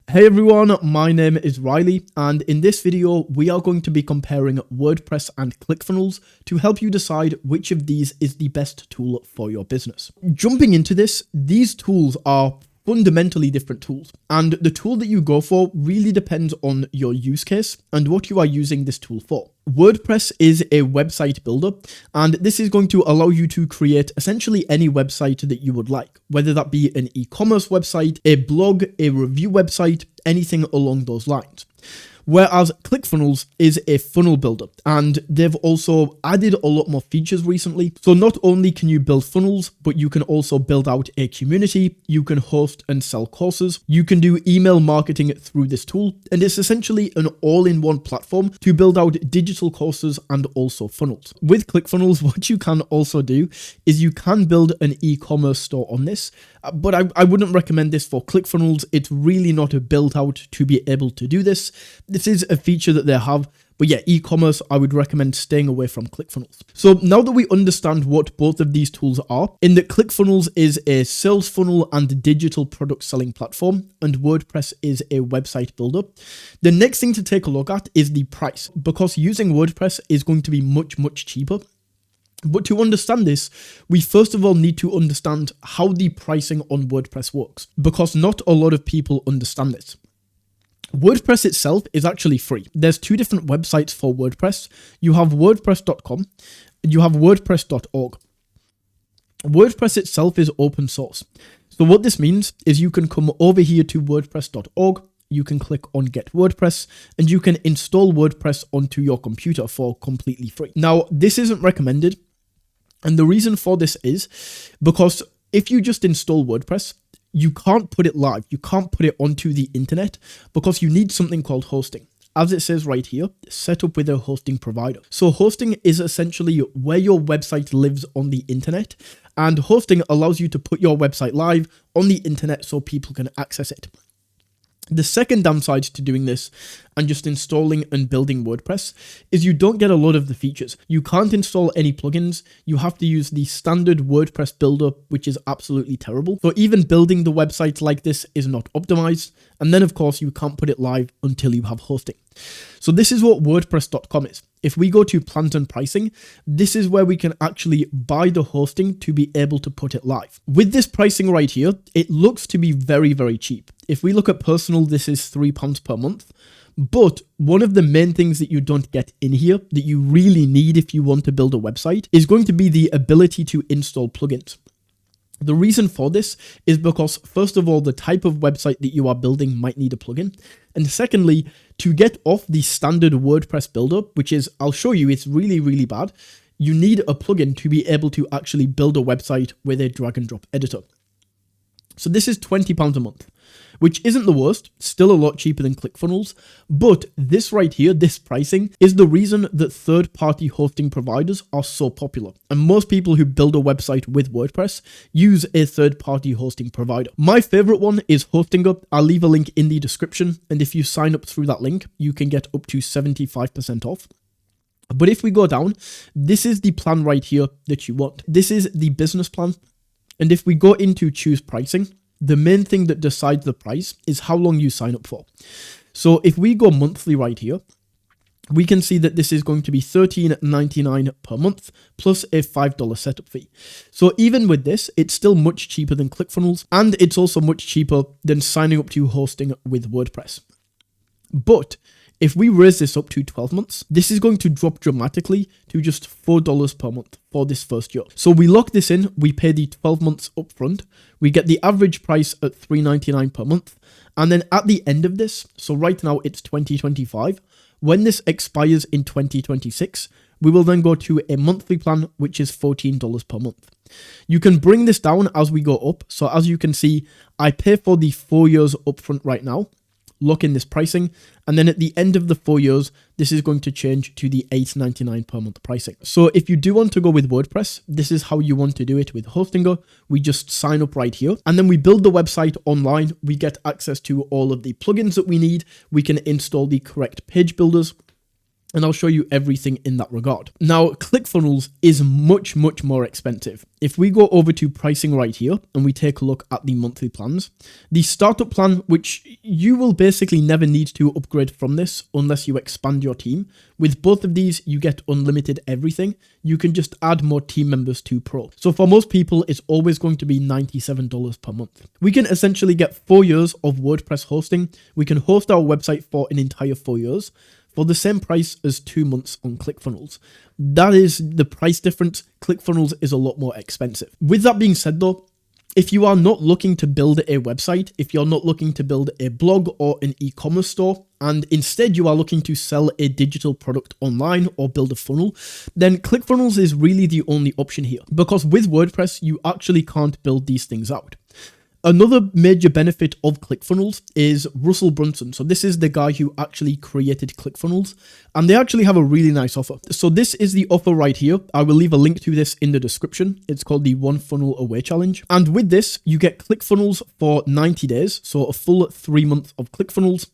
Hey everyone, my name is Riley, and in this video we are going to be comparing WordPress and ClickFunnels to help you decide which of these is the best tool for your business. Jumping into this, these tools are fundamentally different tools, and the tool that you go for really depends on your use case and what you are using this tool for. WordPress is a website builder, and this is going to allow you to create essentially any website that you would like, whether that be an e-commerce website, a blog, a review website, anything along those lines. Whereas ClickFunnels is a funnel builder, and they've also added a lot more features recently. So not only can you build funnels, but you can also build out a community, you can host and sell courses, you can do email marketing through this tool, and it's essentially an all-in-one platform to build out digital courses and also funnels. With ClickFunnels, what you can also do is you can build an e-commerce store on this, but I wouldn't recommend this for ClickFunnels. It's really not built out to be able to do this. This is a feature that they have, but yeah, e-commerce, I would recommend staying away from ClickFunnels. So now that we understand what both of these tools are, in that ClickFunnels is a sales funnel and digital product selling platform, and WordPress is a website builder, the next thing to take a look at is the price, because using WordPress is going to be much cheaper. But to understand this, we first of all need to understand how the pricing on WordPress works, because not a lot of people understand this. WordPress itself is actually free. There's two different websites for WordPress. You have WordPress.com and you have WordPress.org. WordPress itself is open source. So what this means is you can come over here to WordPress.org, you can click on Get WordPress, and you can install WordPress onto your computer for completely free. Now, this isn't recommended, and the reason for this is because if you just install WordPress, you can't put it live. You can't put it onto the internet because you need something called hosting. As it says right here, set up with a hosting provider. So hosting is essentially where your website lives on the internet, and hosting allows you to put your website live on the internet so people can access it. The second downside to doing this and just installing and building WordPress is you don't get a lot of the features. You can't install any plugins. You have to use the standard WordPress builder, which is absolutely terrible. So even building the website like this is not optimized. And then of course you can't put it live until you have hosting. So this is what WordPress.com is. If we go to plans and pricing, this is where we can actually buy the hosting to be able to put it live. With this pricing right here, it looks to be very cheap. If we look at personal, this is £3 per month. But one of the main things that you don't get in here that you really need if you want to build a website is going to be the ability to install plugins. The reason for this is because, first of all, the type of website that you are building might need a plugin. And secondly, to get off the standard WordPress builder, which is, I'll show you, it's really bad, you need a plugin to be able to actually build a website with a drag and drop editor. So this is £20 a month, which isn't the worst, still a lot cheaper than ClickFunnels, but this right here, this pricing, is the reason that third-party hosting providers are so popular. And most people who build a website with WordPress use a third-party hosting provider. My favorite one is HostingUp. I'll leave a link in the description, and if you sign up through that link, you can get up to 75% off. But if we go down, this is the plan right here that you want. This is the business plan. And if we go into choose pricing, the main thing that decides the price is how long you sign up for. So if we go monthly right here, we can see that this is going to be $13.99 per month plus a $5 setup fee. So even with this, it's still much cheaper than ClickFunnels, and it's also much cheaper than signing up to hosting with WordPress. But if we raise this up to 12 months, this is going to drop dramatically to just $4 per month for this first year. So we lock this in, we pay the 12 months upfront, we get the average price at $3.99 per month, and then at the end of this, so right now it's 2025, when this expires in 2026, we will then go to a monthly plan, which is $14 per month. You can bring this down as we go up. So as you can see, I pay for the 4 years upfront right now, lock in this pricing, and then at the end of the 4 years, this is going to change to the $8.99 per month pricing. So if you do want to go with WordPress, this is how you want to do it with Hostinger. We just sign up right here, and then we build the website online. We get access to all of the plugins that we need. We can install the correct page builders. And I'll show you everything in that regard. Now, ClickFunnels is much, much more expensive. If we go over to pricing right here and we take a look at the monthly plans, the startup plan, which you will basically never need to upgrade from this unless you expand your team. With both of these, you get unlimited everything. You can just add more team members to Pro. So for most people, it's always going to be $97 per month. We can essentially get 4 years of WordPress hosting. We can host our website for an entire 4 years. For the same price as 2 months on ClickFunnels. That is the price difference. ClickFunnels is a lot more expensive. With that being said though, if you are not looking to build a website, if you're not looking to build a blog or an e-commerce store, and instead you are looking to sell a digital product online or build a funnel, then ClickFunnels is really the only option here. Because with WordPress, you actually can't build these things out. Another major benefit of ClickFunnels is Russell Brunson. So this is the guy who actually created ClickFunnels, and they actually have a really nice offer. So this is the offer right here. I will leave a link to this in the description. It's called the One Funnel Away Challenge. And with this, you get ClickFunnels for 90 days. So a full 3 months of ClickFunnels.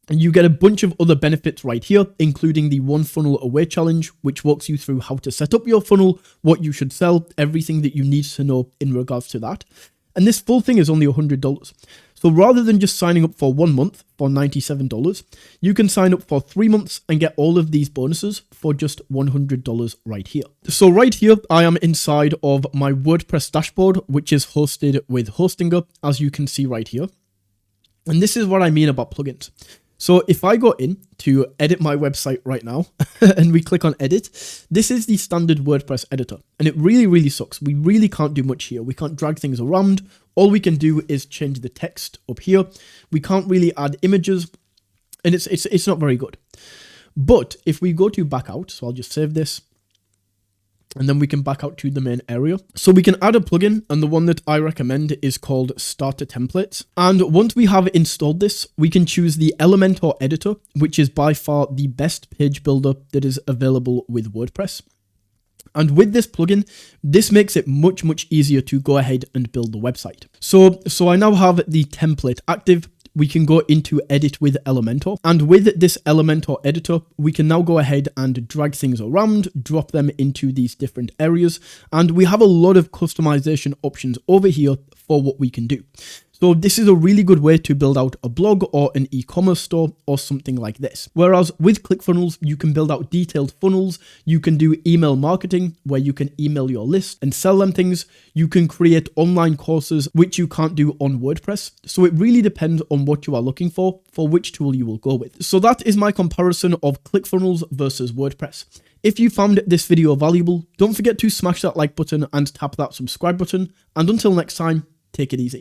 And you get a bunch of other benefits right here, including the One Funnel Away Challenge, which walks you through how to set up your funnel, what you should sell, everything that you need to know in regards to that. And this full thing is only $100. So rather than just signing up for 1 month for $97, you can sign up for 3 months and get all of these bonuses for just $100 right here. So right here, I am inside of my WordPress dashboard, which is hosted with Hostinger, as you can see right here. And this is what I mean about plugins. So if I go in to edit my website right now and we click on edit, this is the standard WordPress editor. And it really, really sucks. We really can't do much here. We can't drag things around. All we can do is change the text up here. We can't really add images, and it's not very good. But if we go to back out, so I'll just save this, and then we can back out to the main area. So we can add a plugin, and the one that I recommend is called Starter Templates. And once we have installed this, we can choose the Elementor editor, which is by far the best page builder that is available with WordPress. And with this plugin, this makes it much, much easier to go ahead and build the website. So I now have the template active. We can go into edit with Elementor, and with this Elementor editor, we can now go ahead and drag things around, drop them into these different areas, and we have a lot of customization options over here for what we can do. So this is a really good way to build out a blog or an e-commerce store or something like this. Whereas with ClickFunnels, you can build out detailed funnels. You can do email marketing where you can email your list and sell them things. You can create online courses, which you can't do on WordPress. So it really depends on what you are looking for which tool you will go with. So that is my comparison of ClickFunnels versus WordPress. If you found this video valuable, don't forget to smash that like button and tap that subscribe button. And until next time, take it easy.